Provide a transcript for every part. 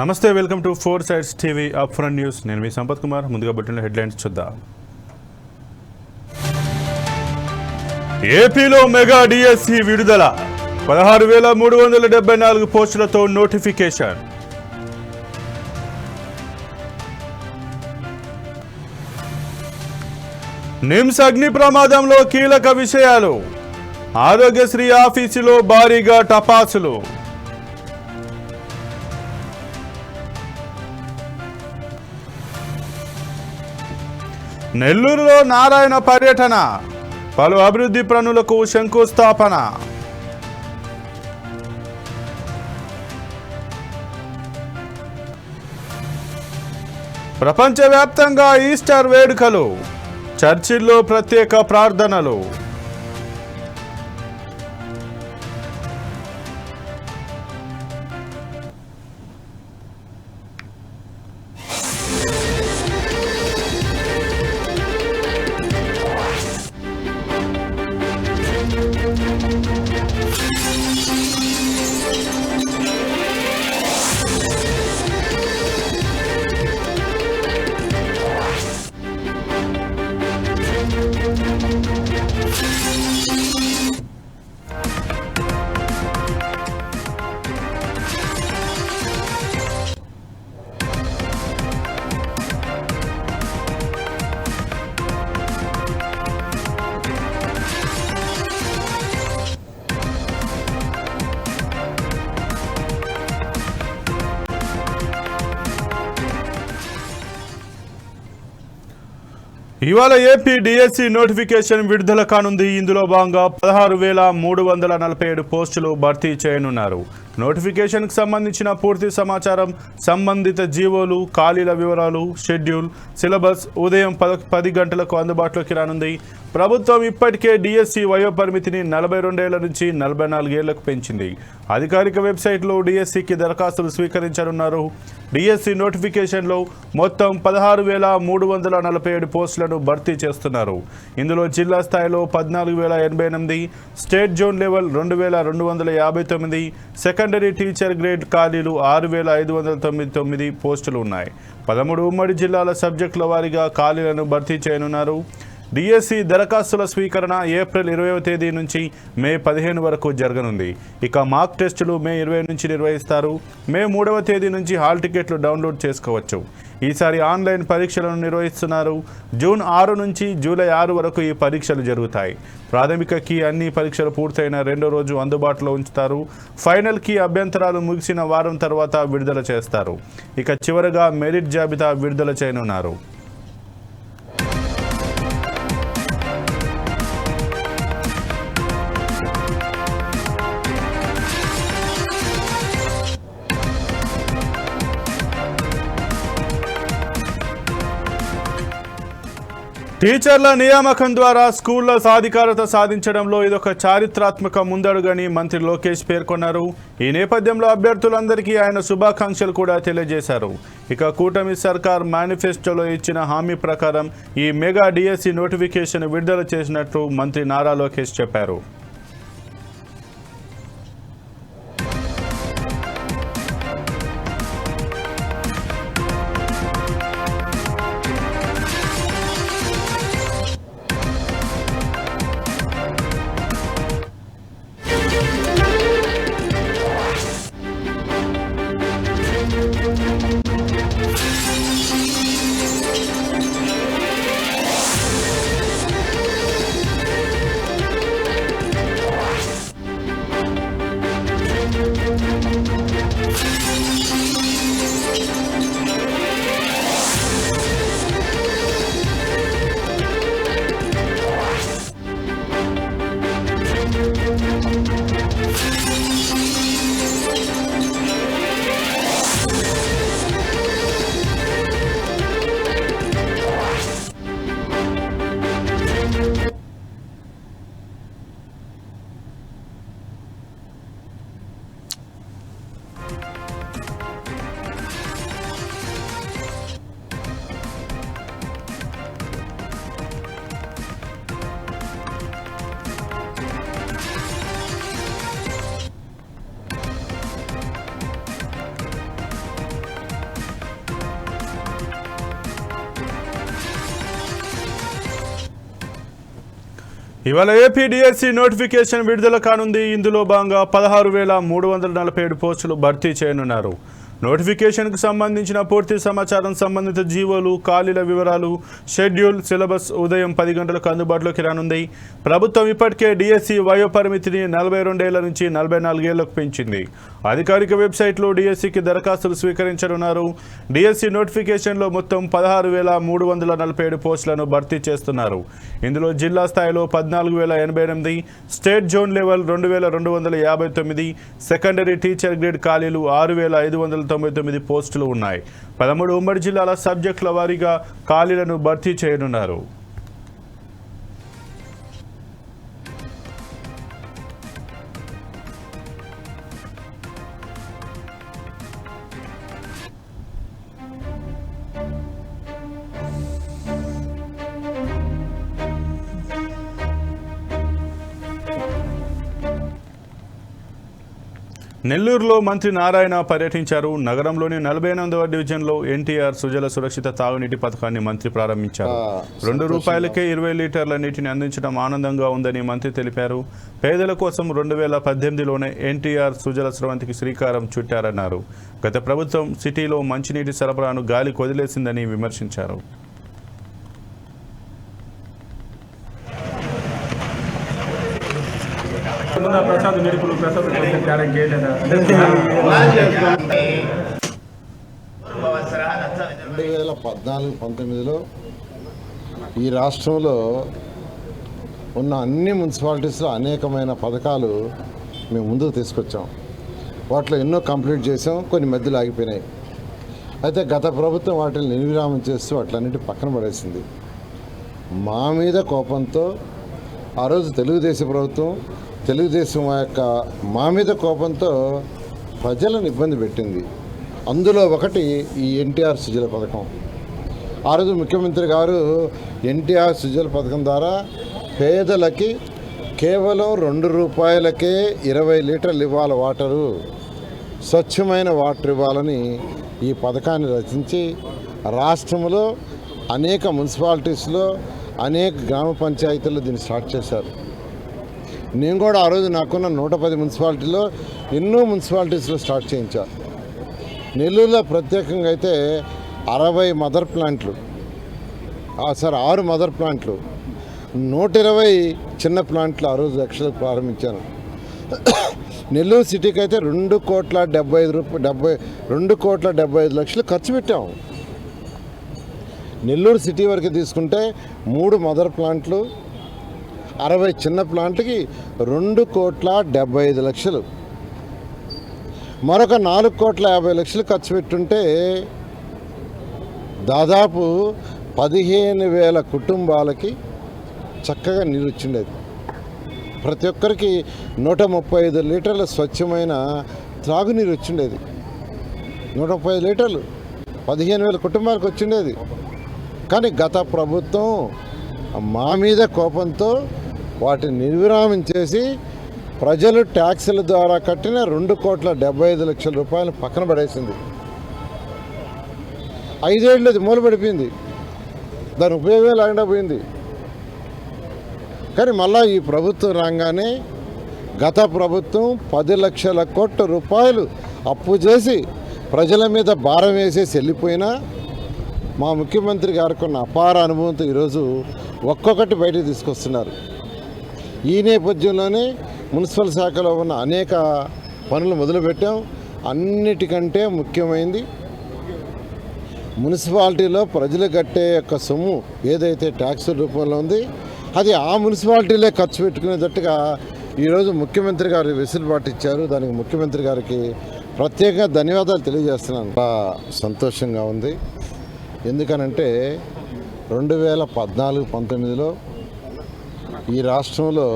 నమస్తే, welcome to four sides TV up front news. నేను మీ సంపత్ కుమార్. ముందుగా బులెటిన్ హెడ్లైన్స్ చూద్దాం. ఏపీలో మెగా డిఎస్సి విడుదల. 16,374 పోస్టులతో నోటిఫికేషన్. నిమ్స్ అగ్ని ప్రమాదంలో కీలక విషయాలు. ఆరోగ్యశ్రీ ఆఫీసులో భారీగా టపాసులు. నెల్లూరులో నారాయణ పర్యటన. పలు అభివృద్ధి పనులకు శంకుస్థాపన. ప్రపంచవ్యాప్తంగా ఈస్టర్ వేడుకలు. చర్చిల్లో ప్రత్యేక ప్రార్థనలు. ఇవాళ ఏపీ డిఎస్సి నోటిఫికేషన్ విడుదల కానుంది. ఇందులో భాగంగా 16,347 పోస్టులు భర్తీ చేయనున్నారు. నోటిఫికేషన్కు సంబంధించిన పూర్తి సమాచారం, సంబంధిత జీవోలు, ఖాళీల వివరాలు, షెడ్యూల్, సిలబస్ ఉదయం 10 గంటలకు అందుబాటులోకి రానుంది. ప్రభుత్వం ఇప్పటికే డిఎస్సి వయోపరిమితిని 42 ఏళ్ల నుంచి 44 ఏళ్లకు పెంచింది. అధికారిక వెబ్సైట్లో డిఎస్సికి దరఖాస్తులు స్వీకరించనున్నారు. డిఎస్సి నోటిఫికేషన్లో మొత్తం 16,347 పోస్టులను భర్తీ చేస్తున్నారు. ఇందులో జిల్లా స్థాయిలో 14,088, state zone level 2,259, secondary teacher grade ఖాళీలు 6,599 పోస్టులు ఉన్నాయి. 13 ఉమ్మడి జిల్లాల సబ్జెక్టుల వారీగా ఖాళీలను భర్తీ చేయనున్నారు. డిఎస్సి దరఖాస్తుల స్వీకరణ ఏప్రిల్ 20వ తేదీ నుంచి మే 15 వరకు జరగనుంది. ఇక మాక్ టెస్టులు మే 20 నుంచి నిర్వహిస్తారు. మే 3వ తేదీ నుంచి హాల్ టికెట్లు డౌన్లోడ్ చేసుకోవచ్చు. ఈసారి ఆన్లైన్ పరీక్షలను నిర్వహిస్తున్నారు. జూన్ 6 నుంచి జూలై 6 వరకు ఈ పరీక్షలు జరుగుతాయి. ప్రాథమిక కీ అన్ని పరీక్షలు పూర్తయిన రెండో రోజు అందుబాటులో ఉంచుతారు. ఫైనల్ కీ అభ్యంతరాలు ముగిసిన వారం తర్వాత విడుదల చేస్తారు. ఇక చివరగా మెరిట్ జాబితా విడుదల చేయనున్నారు. టీచర్ల నియామకం ద్వారా స్కూళ్ల సాధికారత సాధించడంలో ఇదొక చారిత్రాత్మక ముందడుగని మంత్రి లోకేష్ పేర్కొన్నారు. ఈ నేపథ్యంలో అభ్యర్థులందరికీ ఆయన శుభాకాంక్షలు కూడా తెలియజేశారు. ఇక కూటమి సర్కార్ మేనిఫెస్టోలో ఇచ్చిన హామీ ప్రకారం ఈ మెగా డిఎస్సి నోటిఫికేషన్ విడుదల చేసినట్లు మంత్రి నారా లోకేష్ చెప్పారు. ఇవాళ ఏపీ డిఎస్సి నోటిఫికేషన్ విడుదల కానుంది. ఇందులో భాగంగా 16,347 పోస్టులు భర్తీ చేయనున్నారు. నోటిఫికేషన్కు సంబంధించిన పూర్తి సమాచారం, సంబంధిత జీవోలు, ఖాళీల వివరాలు, షెడ్యూల్, సిలబస్ ఉదయం 10 గంటలకు అందుబాటులోకి రానుంది. ప్రభుత్వం ఇప్పటికే డిఎస్సి వయోపరిమితిని 42 ఏళ్ల నుంచి 44 ఏళ్లకు పెంచింది. అధికారిక వెబ్సైట్లో డిఎస్సికి దరఖాస్తులు స్వీకరించనున్నారు. డిఎస్సి నోటిఫికేషన్లో మొత్తం 16,347 పోస్టులను భర్తీ చేస్తున్నారు. ఇందులో జిల్లా స్థాయిలో 14,088, state zone level 2,259, secondary teacher grade ఖాళీలు 6,599 పోస్టులు ఉన్నాయి. 13 ఉమ్మడి జిల్లాల సబ్జెక్టుల వారీగా ఖాళీలను భర్తీ చేయనున్నారు. నెల్లూరులో మంత్రి నారాయణ పర్యటించారు. నగరంలోని 48వ డివిజన్లో ఎన్టీఆర్ సుజల సురక్షిత తాగునీటి పథకాన్ని మంత్రి ప్రారంభించారు. ₹2కే 20 లీటర్ల నీటిని అందించడం ఆనందంగా ఉందని మంత్రి తెలిపారు. పేదల కోసం 2018లోనే ఎన్టీఆర్ సుజల స్రవంతికి శ్రీకారం చుట్టారన్నారు. గత ప్రభుత్వం సిటీలో మంచినీటి సరఫరాను గాలికి వదిలేసిందని విమర్శించారు. ప్రసాద్ నిరుపులు ప్రసాద్ 2014-19లో ఈ రాష్ట్రంలో ఉన్న అన్ని మున్సిపాలిటీస్లో అనేకమైన పథకాలు మేము ముందుకు తీసుకొచ్చాం. వాటిలో ఎన్నో కంప్లీట్ చేసాం, కొన్ని మధ్యలో ఆగిపోయినాయి. అయితే గత ప్రభుత్వం వాటిని నిర్విరామం చేస్తూ వాటిలన్నిటి పక్కన పడేసింది. మా మీద కోపంతో ఆ రోజు తెలుగుదేశం మా మీద కోపంతో ప్రజలను ఇబ్బంది పెట్టింది. అందులో ఒకటి ఈ ఎన్టీఆర్ సుజల పథకం. ఆ రోజు ముఖ్యమంత్రి గారు ఎన్టీఆర్ సుజల పథకం ద్వారా పేదలకి కేవలం ₹2కే 20 లీటర్లు ఇవ్వాలి వాటరు, స్వచ్ఛమైన వాటర్ ఇవ్వాలని ఈ పథకాన్ని రచించి రాష్ట్రంలో అనేక మున్సిపాలిటీస్లో అనేక గ్రామ పంచాయతీల్లో దీన్ని స్టార్ట్ చేశారు. నేను కూడా ఆ రోజు నాకున్న 110 మున్సిపాలిటీలో ఎన్నో మున్సిపాలిటీస్లో స్టార్ట్ చేయించాను. నెల్లూరులో ప్రత్యేకంగా అయితే 60 మదర్ ప్లాంట్లు, 6 మదర్ ప్లాంట్లు, 120 చిన్న ప్లాంట్లు ఆ రోజు యాక్చువల్గా ప్రారంభించాను. నెల్లూరు సిటీకి అయితే 2,75 లక్షలు ఖర్చు పెట్టాము. నెల్లూరు సిటీ వరకు తీసుకుంటే 3 మదర్ ప్లాంట్లు, 60 చిన్న ప్లాంట్కి 2,75 లక్షలు, మరొక 4,50 లక్షలు ఖర్చు పెట్టుంటే దాదాపు 15,000 కుటుంబాలకి చక్కగా నీరు వచ్చిండేది. ప్రతి ఒక్కరికి 135 లీటర్ల స్వచ్ఛమైన త్రాగునీరు వచ్చిండేది. 135 లీటర్లు 15,000 కుటుంబాలకు వచ్చిండేది. కానీ గత ప్రభుత్వం మా మీద కోపంతో వాటిని నిర్విరామం చేసి ప్రజలు ట్యాక్సుల ద్వారా కట్టిన ₹2,75 లక్షల పక్కన పడేసింది. 5 ఏళ్ళు అది మూలపడిపోయింది, దాని ఉపయోగం లేకుండా పోయింది. కానీ మళ్ళా ఈ ప్రభుత్వం రాగానే గత ప్రభుత్వం 10 లక్షల కోట్ల రూపాయలు అప్పు చేసి ప్రజల మీద భారం వేసేసి వెళ్ళిపోయినా మా ముఖ్యమంత్రి గారికి ఉన్న అపార అనుభవంతో ఈరోజు ఒక్కొక్కటి బయటకు తీసుకొస్తున్నారు. ఈ నేపథ్యంలోనే మున్సిపల్ శాఖలో ఉన్న అనేక పనులు మొదలుపెట్టాం. అన్నిటికంటే ముఖ్యమైనది మున్సిపాలిటీలో ప్రజలు కట్టే యొక్క సొమ్ము ఏదైతే ట్యాక్స్ రూపంలో ఉంది అది ఆ మున్సిపాలిటీలే ఖర్చు పెట్టుకునేటట్టుగా ఈరోజు ముఖ్యమంత్రి గారు వెసులుబాటు ఇచ్చారు. దానికి ముఖ్యమంత్రి గారికి ప్రత్యేకంగా ధన్యవాదాలు తెలియజేస్తున్నాను. చాలా సంతోషంగా ఉంది. ఎందుకనంటే 2014-19లో ఈ రాష్ట్రంలో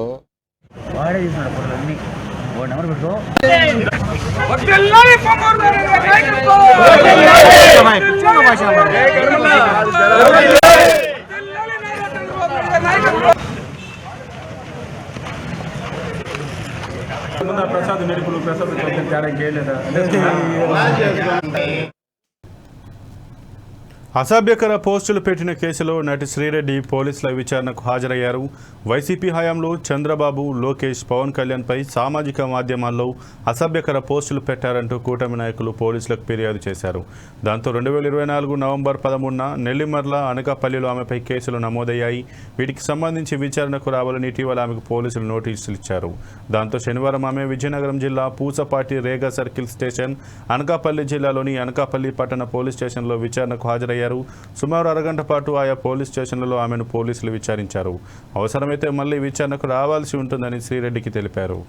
ప్రసాద్ నిరుపులు ప్రసాద్ అసభ్యకర పోస్టులు పెట్టిన కేసులో నటి శ్రీరెడ్డి పోలీసుల విచారణకు హాజరయ్యారు. వైసీపీ హయాంలో చంద్రబాబు, లోకేష్, పవన్ కళ్యాణ్పై సామాజిక మాధ్యమాల్లో అసభ్యకర పోస్టులు పెట్టారంటూ కూటమి నాయకులు పోలీసులకు ఫిర్యాదు చేశారు. దాంతో 2024 నవంబర్ 13న నెల్లిమర్ల, అనకాపల్లిలో ఆమెపై కేసులు నమోదయ్యాయి. వీటికి సంబంధించి విచారణకు రావాలని ఇటీవల ఆమెకు పోలీసులు నోటీసులు ఇచ్చారు. దాంతో శనివారం ఆమె విజయనగరం జిల్లా పూసపాటి రేగా సర్కిల్ స్టేషన్, అనకాపల్లి జిల్లాలోని అనకాపల్లి పట్టణ పోలీస్ స్టేషన్లో విచారణకు హాజరయ్యారు. సుమారు అరగంట పాటు ఆయా పోలీస్ స్టేషన్లలో ఆమెను పోలీసులు విచారించారు. అవసరమైతే మళ్లీ విచారణకు రావాల్సి ఉంటుందని శ్రీరెడ్డికి తెలిపారు.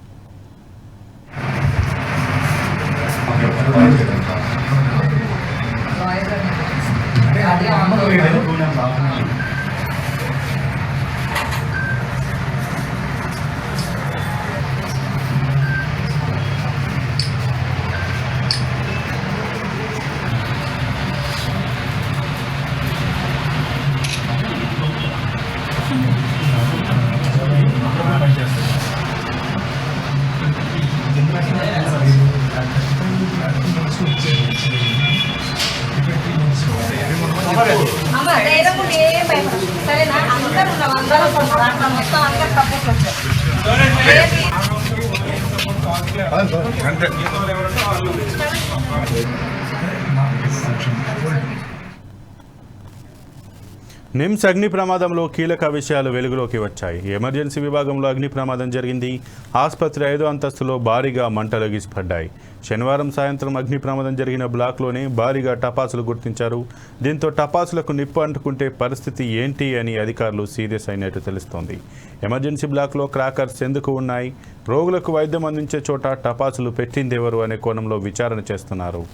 అమ్మ ధైర్యం ఏం భయపడదు సరేనా అందరూ అందరూ మొత్తం అందరూ సపోర్ట్ నిమ్స్ అగ్ని ప్రమాదంలో కీలక విషయాలు వెలుగులోకి వచ్చాయి. ఎమర్జెన్సీ విభాగంలో అగ్ని ప్రమాదం జరిగింది. ఆసుపత్రి 5వ అంతస్తులో భారీగా మంటలు ఎగిసిపడ్డాయి. శనివారం సాయంత్రం అగ్ని ప్రమాదం జరిగిన బ్లాక్లోనే భారీగా టపాసులు గుర్తించారు. దీంతో టపాసులకు నిప్పు అంటుకుంటే పరిస్థితి ఏంటి అని అధికారులు సీరియస్ అయినట్టు తెలుస్తోంది. ఎమర్జెన్సీ బ్లాక్లో క్రాకర్స్ ఎందుకు ఉన్నాయి, రోగులకు వైద్యం అందించే చోట టపాసులు పెట్టిందెవరు అనే కోణంలో విచారణ చేస్తున్నారు.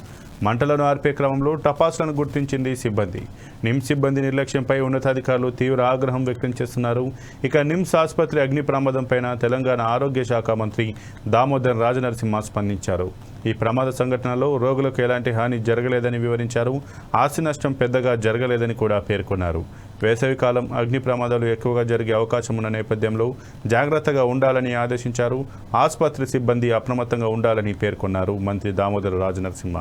మంటలను ఆర్పే క్రమంలో టపాసులను గుర్తించింది సిబ్బంది. నిమ్స్ సిబ్బంది నిర్లక్ష్యంపై ఉన్నతాధికారులు తీవ్ర ఆగ్రహం వ్యక్తం చేస్తున్నారు. ఇక నిమ్స్ ఆసుపత్రి అగ్ని ప్రమాదంపైన తెలంగాణ ఆరోగ్య శాఖ మంత్రి దామోదర్ రాజనరసింహ స్పందించారు. ఈ ప్రమాద సంఘటనలో రోగులకు ఎలాంటి హాని జరగలేదని వివరించారు. ఆస్తి నష్టం పెద్దగా జరగలేదని కూడా పేర్కొన్నారు. వేసవికాలం అగ్ని ప్రమాదాలు ఎక్కువగా జరిగే అవకాశం ఉన్న నేపథ్యంలో జాగ్రత్తగా ఉండాలని ఆదేశించారు. ఆసుపత్రి సిబ్బంది అప్రమత్తంగా ఉండాలని పేర్కొన్నారు మంత్రి దామోదర్ రాజనరసింహ.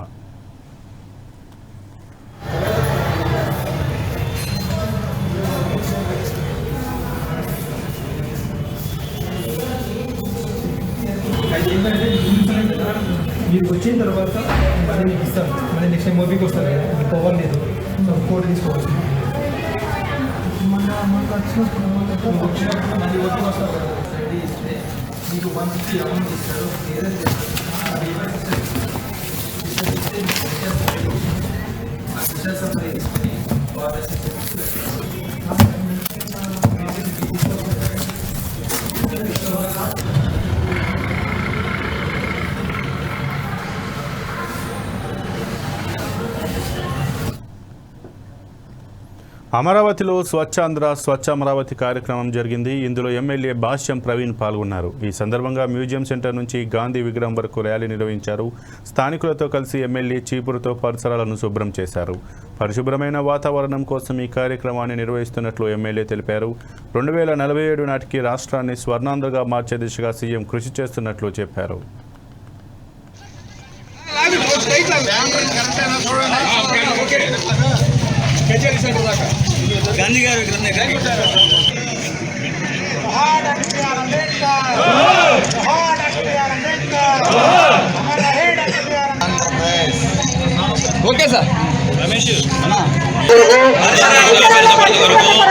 మీరు వచ్చిన తర్వాత మళ్ళీ మీకు ఇస్తాం. మళ్ళీ నెక్స్ట్ టైం మూవీకి వస్తారు కదా, మీకు పవర్ లేదు, కోర్టు తీసుకోవచ్చు. మాకు వచ్చినప్పుడు మళ్ళీ ఓటింగ్ వస్తారు కదా, రెడీ ఇస్తే మీకు 150 అమౌంట్ ఇస్తారు. ఏదైతే సప్లై తీసుకొని అమరావతిలో స్వచ్ఛాంధ్ర స్వచ్ఛ అమరావతి కార్యక్రమం జరిగింది. ఇందులో ఎమ్మెల్యే భాష్యం ప్రవీణ్ పాల్గొన్నారు. ఈ సందర్భంగా మ్యూజియం సెంటర్ నుంచి గాంధీ విగ్రహం వరకు ర్యాలీ నిర్వహించారు. స్థానికులతో కలిసి ఎమ్మెల్యే చీపురుతో పరిసరాలను శుభ్రం చేశారు. పరిశుభ్రమైన వాతావరణం కోసం ఈ కార్యక్రమాన్ని నిర్వహిస్తున్నట్లు ఎమ్మెల్యే తెలిపారు. 2047 నాటికి రాష్ట్రాన్ని స్వర్ణాంధ్రగా మార్చే దిశగా సీఎం కృషి చేస్తున్నట్లు చెప్పారు. గాంధీ గారు ఓకే సార్ రమేష్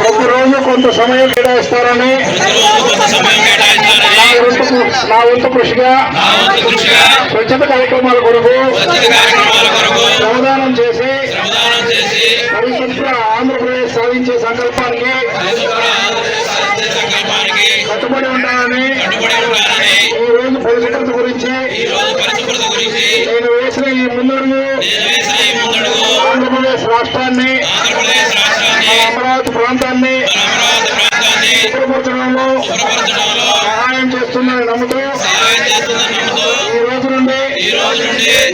ప్రతిరోజు కొంత సమయం కేటాయిస్తారని నా వంతు కృషిగా స్వచ్ఛత కార్యక్రమాల కొరకు శ్రమదానం చేసి పరిశుభ్ర ఆంధ్రప్రదేశ్ సాధించే సంకల్పానికి కట్టుబడి ఉండాలని ఈ రోజు పరిశుభ్రత గురించి నేను వేసిన ఈ ముందడుగు ఆంధ్రప్రదేశ్ రాష్ట్రాన్ని, అమరావతి ప్రాంతాన్ని శుభ్రపరచడంలో సహాయం చేస్తుందని నమ్ముతూ ఈ రోజు నుండి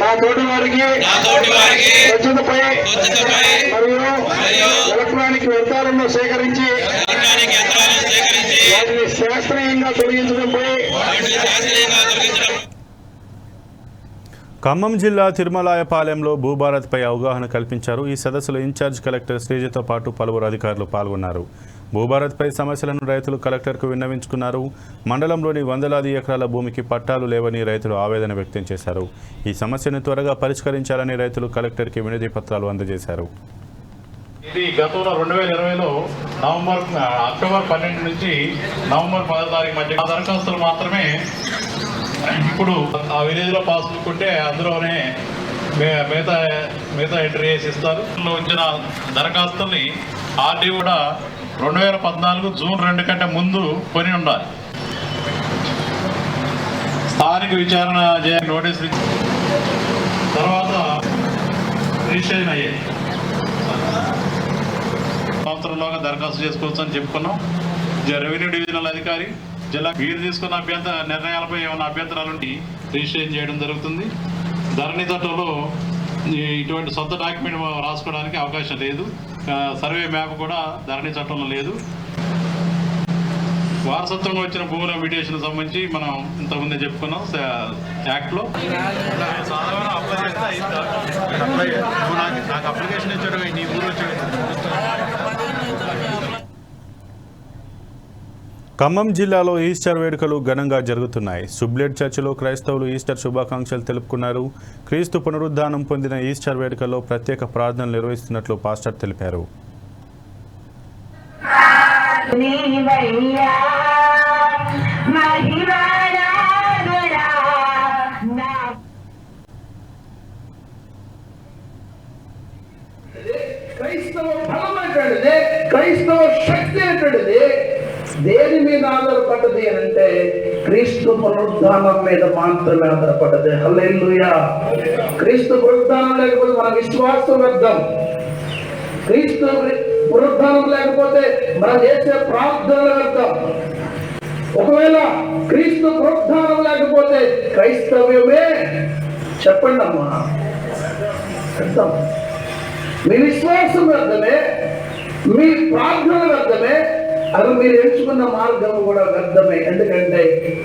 నా తోటి వారికి స్వచ్ఛతపై మరియు ఎలక్ట్రానిక్ వ్యర్థాలను సేకరించి వాటిని శాస్త్రీయంగా తొలగించడంపై ఖమ్మం జిల్లా తిరుమలాయపాలెంలో భూభారత్పై అవగాహన కల్పించారు. ఈ సదస్సులో ఇన్ఛార్జ్ కలెక్టర్ శ్రీజతో పాటు పలువురు అధికారులు పాల్గొన్నారు. భూభారత్పై సమస్యలను రైతులు కలెక్టర్కు విన్నవించుకున్నారు. మండలంలోని వందలాది ఎకరాల భూమికి పట్టాలు లేవని రైతులు ఆవేదన వ్యక్తం చేశారు. ఈ సమస్యను త్వరగా పరిష్కరించాలని రైతులు కలెక్టర్కి వినతి పత్రాలు అందజేశారు. ఇది గతంలో 2020లో అక్టోబర్ 12 నుంచి నవంబర్ 10 తారీఖు మధ్య దరఖాస్తులు మాత్రమే ఇప్పుడు ఆ విలేజ్లో పాస్బుక్ ఉంటే అందులోనే మిగతా ఎంట్రీ చేసి ఇస్తారు. వచ్చిన దరఖాస్తుల్ని ఆర్డీ కూడా 2014 జూన్ 2 కంటే ముందు కొని ఉండాలి. స్థానిక విచారణ నోటీసులు ఇచ్చి తర్వాత రిజిస్ట్రేషన్ అయ్యాయి. సంవత్సరంలోగా దరఖాస్తు చేసుకోవచ్చు అని చెప్పుకున్నాం. రెవెన్యూ డివిజనల్ అధికారి జిల్లా వీరు తీసుకున్న నిర్ణయాలపై ఏమైనా అభ్యంతరాలు ఉంటే రిజిస్ట్రేషన్ చేయడం జరుగుతుంది. ధరణి చట్టంలో ఇటువంటి సొంత డాక్యుమెంట్ రాసుకోవడానికి అవకాశం లేదు. సర్వే మ్యాప్ కూడా ధరణి చట్టంలో లేదు. వారసత్వంగా వచ్చిన భూముల మ్యూటేషన్ సంబంధించి మనం ఇంతకుముందే చెప్పుకున్నాం యాక్ట్లో. నాకు అప్లికేషన్ ఇచ్చాడు నీ ఊరు వచ్చాడు. ఖమ్మం జిల్లాలో ఈస్టర్ వేడుకలు ఘనంగా జరుగుతున్నాయి. సుబ్లెట్ చర్చిలో క్రైస్తవులు ఈస్టర్ శుభాకాంక్షలు తెలుపుకున్నారు. క్రీస్తు పునరుద్ధానం పొందిన ఈస్టర్ వేడుకల్లో ప్రత్యేక ప్రార్థనలు నిర్వహిస్తున్నట్లు పాస్టర్ తెలిపారు. క్రైస్తవ బలం ఏంటంటే, క్రైస్తవ శక్తి ఏంటంటే దేని మీద ఆధారపడ్డది అని అంటే క్రీస్తు పునరుద్ధానం మీద మాత్రమే ఆధారపడ్డది. హల్లెలూయా. క్రీస్తు పునరుద్ధానం లేకపోతే మన విశ్వాసం వ్యర్థం. క్రీస్తు పునరుద్ధానం లేకపోతే మనం చేసే ప్రార్థనలు వ్యర్థం. ఒకవేళ క్రీస్తు పునరుద్ధానం లేకపోతే క్రైస్తవ్యమే చెప్పండి అమ్మా వ్యర్థం. మీ విశ్వాసం వ్యర్థమే, మీ ప్రార్థన వ్యర్థమే, అది మీరు ఎంచుకున్న మార్గం కూడా వ్యర్థమే. ఎందుకంటే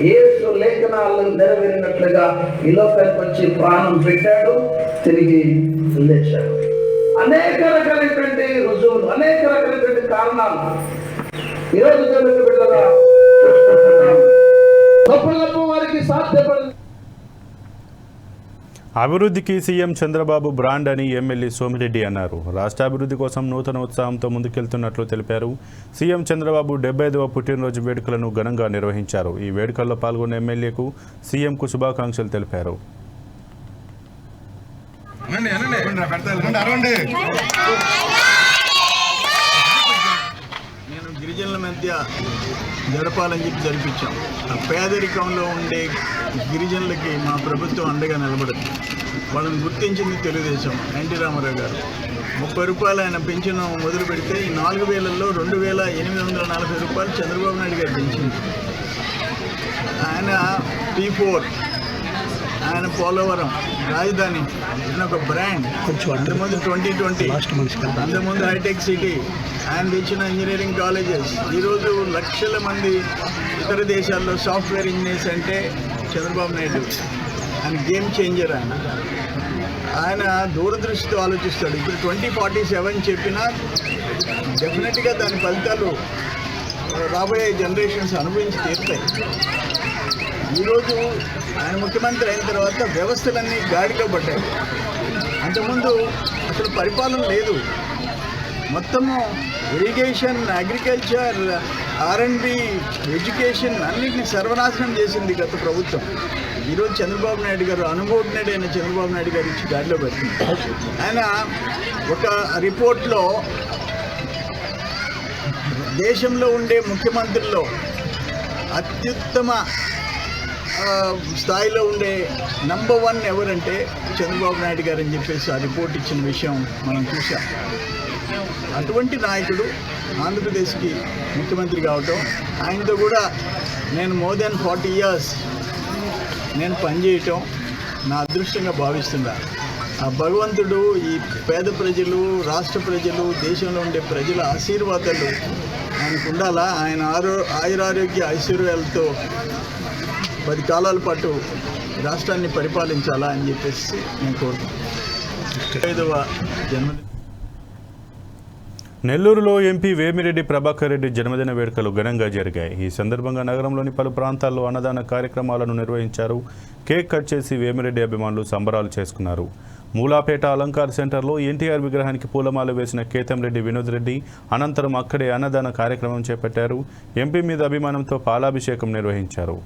యేసు లేఖనాలు నెరవేరినట్లుగా ఈ లోకానికి వచ్చి ప్రాణం పెట్టాడు, తిరిగి లేచాడు. అనేక రకాలైనటువంటి రుజువులు, అనేక రకాలైనటువంటి కారణాలు ఈరోజు తెలుగు బిడ్డగా గొప్ప గొప్ప వారికి సాధ్యపడదు. అభివృద్ధికి సీఎం చంద్రబాబు బ్రాండ్ అని ఎమ్మెల్యే సోమిరెడ్డి అన్నారు. రాష్ట్ర అభివృద్ధి కోసం నూతన ఉత్సాహంతో ముందుకెళ్తున్నట్లు తెలిపారు. సీఎం చంద్రబాబు 75వ పుట్టినరోజు వేడుకలను ఘనంగా నిర్వహించారు. ఈ వేడుకల్లో పాల్గొన్న ఎమ్మెల్యేకు సీఎంకు శుభాకాంక్షలు తెలిపారు. నేను గిరిజనుల మధ్య జరపాలని చెప్పి జరిపించాం. ఆ పేదరికంలో ఉండే గిరిజనులకి మా ప్రభుత్వం అండగా నిలబడుతుంది. వాళ్ళని గుర్తించింది తెలుగుదేశం, ఎన్టీ రామారావు గారు. 30 రూపాయలు ఆయన పెన్షన్ మొదలు పెడితే ఈ 4000లో 2840 రూపాయలు చంద్రబాబు నాయుడు గారు పెంచింది. ఆయన P4, ఆయన పోలవరం రాజధాని ఒక బ్రాండ్. అంతకుముందు 2020, అంతకుముందు హైటెక్ సిటీ, ఆయన తెచ్చిన ఇంజనీరింగ్ కాలేజెస్. ఈరోజు లక్షల మంది ఇతర దేశాల్లో సాఫ్ట్వేర్ ఇంజనీర్స్ అంటే చంద్రబాబు నాయుడు. ఆయన గేమ్ చేంజర్. ఆయన దూరదృష్టితో ఆలోచిస్తాడు. ఇప్పుడు 2047 చెప్పినా డెఫినెట్గా దాని ఫలితాలు రాబోయే జనరేషన్స్ అనుభవించి తీరుతాయి. ఈరోజు ఆయన ముఖ్యమంత్రి అయిన తర్వాత వ్యవస్థలన్నీ గాడిలో పడ్డాయి. అంతకుముందు అసలు పరిపాలన లేదు. మొత్తము ఇరిగేషన్, అగ్రికల్చర్, R&B, ఎడ్యుకేషన్ అన్నింటినీ సర్వనాశనం చేసింది గత ప్రభుత్వం. ఈరోజు చంద్రబాబు నాయుడు గారు, అనుభవజ్ఞుడైన చంద్రబాబు నాయుడు గారు ఇచ్చి గాడిలో పెట్టింది. ఆయన ఒక రిపోర్ట్లో దేశంలో ఉండే ముఖ్యమంత్రుల్లో అత్యుత్తమ స్థాయిలో ఉండే నంబర్ 1 ఎవరంటే చంద్రబాబు నాయుడు గారు అని చెప్పేసి ఆ రిపోర్ట్ ఇచ్చిన విషయం మనం చూసాం. అటువంటి నాయకుడు ఆంధ్రప్రదేశ్కి ముఖ్యమంత్రి కావటం, ఆయనతో కూడా నేను మోర్ దెన్ 40 years నేను పనిచేయటం నా అదృష్టంగా భావిస్తున్నా. ఆ భగవంతుడు ఈ పేద ప్రజలు, రాష్ట్ర ప్రజలు, దేశంలో ఉండే ప్రజల ఆశీర్వాదాలు ఆయనకు ఉండాలా. ఆయన ఆయురారోగ్య ఐశ్వర్యాలతో 10 కాలాల పాటు రాష్ట్రాన్ని పరిపాలించాలా అని చెప్పేసి నేను కోరుకుంటున్నాను. 5వ జన్మదిన నెల్లూరులో ఎంపీ వేమిరెడ్డి ప్రభాకర్ రెడ్డి జన్మదిన వేడుకలు ఘనంగా జరిగాయి. ఈ సందర్భంగా నగరంలోని పలు ప్రాంతాల్లో అన్నదాన కార్యక్రమాలను నిర్వహించారు. కేక్ కట్ చేసి వేమిరెడ్డి అభిమానులు సంబరాలు చేసుకున్నారు. మూలాపేట అలంకార్ సెంటర్లో ఎన్టీఆర్ విగ్రహానికి పూలమాల వేసిన కేతంరెడ్డి వినోద్ రెడ్డి అనంతరం అక్కడే అన్నదాన కార్యక్రమం చేపట్టారు. ఎంపీ మీద అభిమానంతో పాలాభిషేకం నిర్వహించారు.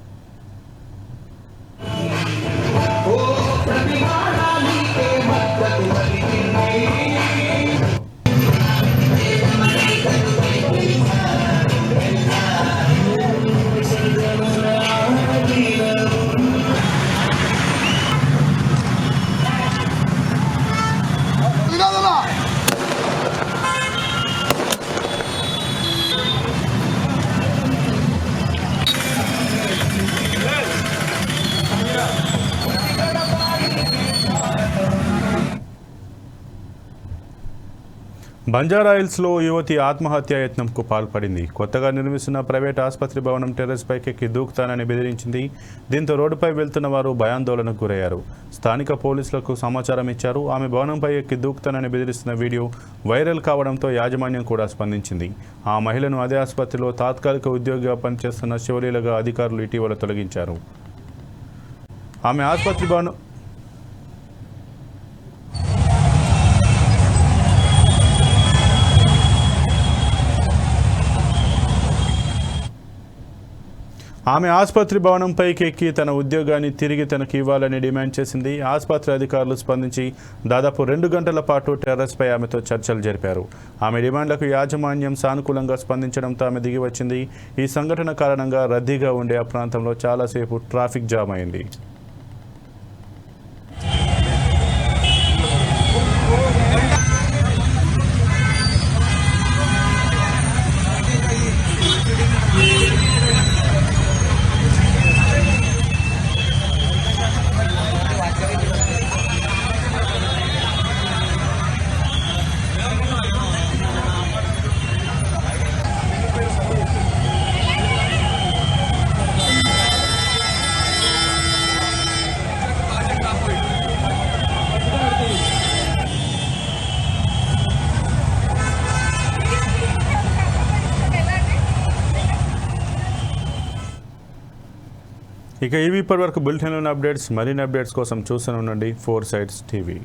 బంజారాహిల్స్లో యువతి ఆత్మహత్యా యత్నంకు పాల్పడింది. కొత్తగా నిర్మిస్తున్న ప్రైవేట్ ఆసుపత్రి భవనం టెర్రస్ పైకెక్కి దూకుతానని బెదిరించింది. దీంతో రోడ్డుపై వెళ్తున్న వారు భయాందోళనకు గురయ్యారు. స్థానిక పోలీసులకు సమాచారం ఇచ్చారు. ఆమె భవనంపై ఎక్కి దూకుతానని బెదిరిస్తున్న వీడియో వైరల్ కావడంతో యాజమాన్యం కూడా స్పందించింది. ఆ మహిళను అదే ఆసుపత్రిలో తాత్కాలిక ఉద్యోగిగా పనిచేస్తున్న శివలీలగా అధికారులు ఇటీవల తొలగించారు. ఆమె ఆసుపత్రి భవనం భవనంపైకి ఎక్కి తన ఉద్యోగాన్ని తిరిగి తనకు ఇవ్వాలని డిమాండ్ చేసింది. ఆసుపత్రి అధికారులు స్పందించి దాదాపు 2 గంటల పాటు టెర్రస్పై ఆమెతో చర్చలు జరిపారు. ఆమె డిమాండ్లకు యాజమాన్యం సానుకూలంగా స్పందించడంతో ఆమె దిగి వచ్చింది. ఈ సంఘటన కారణంగా రద్దీగా ఉండే ఆ ప్రాంతంలో చాలాసేపు ట్రాఫిక్ జామ్ అయింది. ఇక ఇవి ఇప్పటివరకు బులెటిన్లోని అప్డేట్స్. మరిన్ని అప్డేట్స్ కోసం చూస్తూనే ఉండండి 4 Sides TV.